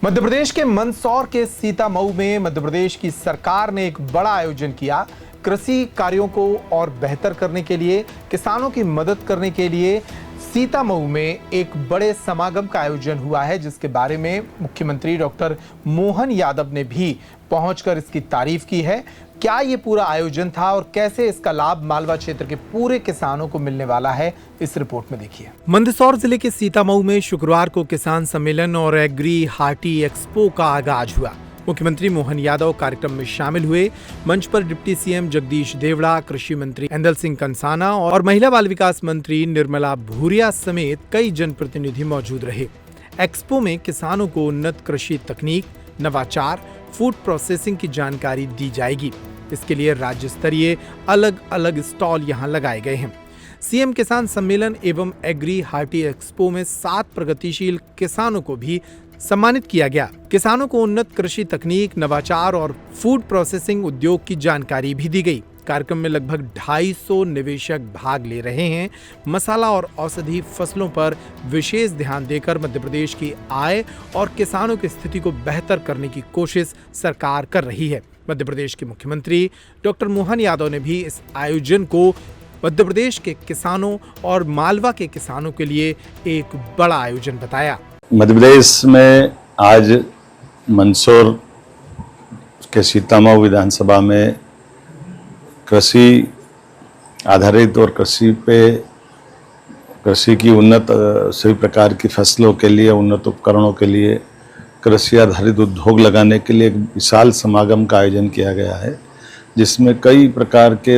मध्य प्रदेश के मंदसौर के सीतामऊ में मध्य प्रदेश की सरकार ने एक बड़ा आयोजन किया। कृषि कार्यों को और बेहतर करने के लिए, किसानों की मदद करने के लिए सीतामऊ में एक बड़े समागम का आयोजन हुआ है, जिसके बारे में मुख्यमंत्री डॉक्टर मोहन यादव ने भी पहुंचकर इसकी तारीफ की है। क्या ये पूरा आयोजन था और कैसे इसका लाभ मालवा क्षेत्र के पूरे किसानों को मिलने वाला है, इस रिपोर्ट में देखिए। मंदसौर जिले के सीतामऊ में शुक्रवार को किसान सम्मेलन और एग्री हार्टी एक्सपो का आगाज हुआ। मुख्यमंत्री मोहन यादव कार्यक्रम में शामिल हुए। मंच पर डिप्टी सीएम जगदीश देवड़ा, कृषि मंत्री ऐंदल सिंह कंसाना और महिला बाल विकास मंत्री निर्मला भूरिया समेत कई जनप्रतिनिधि मौजूद रहे। एक्सपो में किसानों को उन्नत कृषि तकनीक, नवाचार, फूड प्रोसेसिंग की जानकारी दी जाएगी। इसके लिए राज्य स्तरीय अलग अलग स्टॉल यहां लगाए गए हैं। सीएम किसान सम्मेलन एवं एग्री हार्टी एक्सपो में 7 प्रगतिशील किसानों को भी सम्मानित किया गया। किसानों को उन्नत कृषि तकनीक, नवाचार और फूड प्रोसेसिंग उद्योग की जानकारी भी दी गई। कार्यक्रम में लगभग 250 निवेशक भाग ले रहे हैं। मसाला और औषधि फसलों पर विशेष ध्यान देकर मध्य प्रदेश की आय और किसानों की स्थिति को बेहतर करने की कोशिश सरकार कर रही है। मध्य प्रदेश के मुख्यमंत्री डॉक्टर मोहन यादव ने भी इस आयोजन को मध्य प्रदेश के किसानों और मालवा के किसानों के लिए एक बड़ा आयोजन बताया। मध्य प्रदेश में आज मंदसौर के सीतामऊ विधानसभा में कृषि आधारित और कृषि की उन्नत सभी प्रकार की फसलों के लिए, उन्नत उपकरणों के लिए, कृषि आधारित उद्योग लगाने के लिए एक विशाल समागम का आयोजन किया गया है, जिसमें कई प्रकार के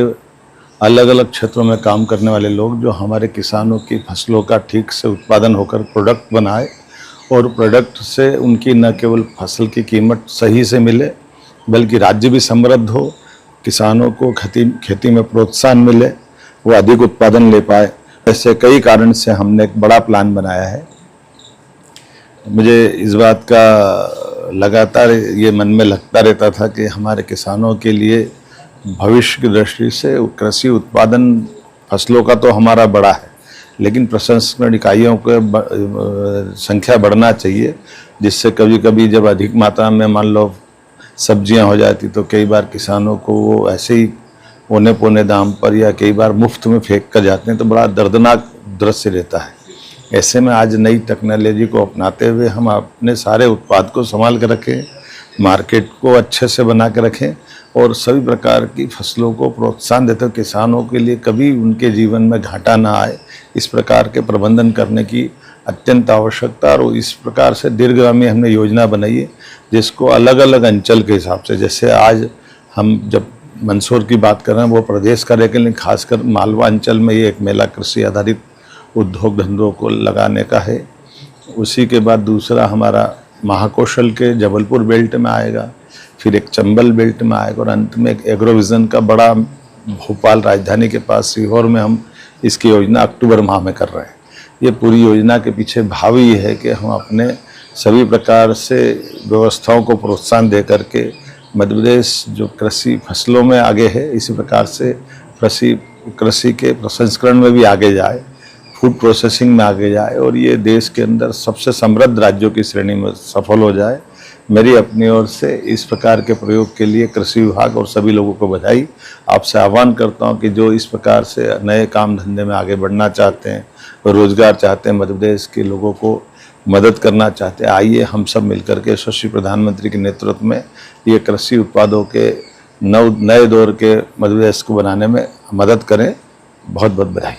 अलग अलग क्षेत्रों में काम करने वाले लोग जो हमारे किसानों की फसलों का ठीक से उत्पादन होकर प्रोडक्ट बनाए और प्रोडक्ट से उनकी न केवल फसल की कीमत सही से मिले बल्कि राज्य भी समृद्ध हो, किसानों को खेती में प्रोत्साहन मिले, वो अधिक उत्पादन ले पाए। ऐसे कई कारण से हमने एक बड़ा प्लान बनाया है। मुझे इस बात का लगातार ये मन में लगता रहता था कि हमारे किसानों के लिए भविष्य की दृष्टि से कृषि उत्पादन फसलों का तो हमारा बड़ा है, लेकिन प्रसंस्करण इकाइयों की संख्या बढ़ना चाहिए, जिससे कभी कभी जब अधिक मात्रा में मान लो सब्जियां हो जाती तो कई बार किसानों को वो ऐसे ही पौने पौने दाम पर या कई बार मुफ्त में फेंक कर जाते हैं, तो बड़ा दर्दनाक दृश्य रहता है। ऐसे में आज नई टेक्नोलॉजी को अपनाते हुए हम अपने सारे उत्पाद को संभाल कर रखें, मार्केट को अच्छे से बना के रखें और सभी प्रकार की फसलों को प्रोत्साहन देते हुए किसानों के लिए कभी उनके जीवन में घाटा ना आए, इस प्रकार के प्रबंधन करने की अत्यंत आवश्यकता। और इस प्रकार से दीर्घगामी हमने योजना बनाई है, जिसको अलग अलग अंचल के हिसाब से, जैसे आज हम जब मंदसौर की बात कर रहे हैं वो प्रदेश का, लेकिन खासकर मालवा अंचल में ये एक मेला कृषि आधारित उद्योग धंधों को लगाने का है। उसी के बाद दूसरा हमारा महाकौशल के जबलपुर बेल्ट में आएगा, फिर एक चंबल बेल्ट में आएगा और अंत में एक एग्रोविजन का बड़ा भोपाल राजधानी के पास सीहोर में हम इसकी योजना अक्टूबर माह में कर रहे हैं। ये पूरी योजना के पीछे भाव ये है कि हम अपने सभी प्रकार से व्यवस्थाओं को प्रोत्साहन दे करके मध्य प्रदेश जो कृषि फसलों में आगे है, इसी प्रकार से कृषि के प्रसंस्करण में भी आगे जाए, फूड प्रोसेसिंग में आगे जाए और ये देश के अंदर सबसे समृद्ध राज्यों की श्रेणी में सफल हो जाए। मेरी अपनी ओर से इस प्रकार के प्रयोग के लिए कृषि विभाग और सभी लोगों को बधाई। आपसे आह्वान करता हूं कि जो इस प्रकार से नए काम धंधे में आगे बढ़ना चाहते हैं, रोजगार चाहते हैं, मध्य प्रदेश के लोगों को मदद करना चाहते हैं, आइए हम सब मिलकर के यशस्वी प्रधानमंत्री के नेतृत्व में ये कृषि उत्पादों के नए दौर के मध्य प्रदेश को बनाने में मदद करें। बहुत बहुत बधाई।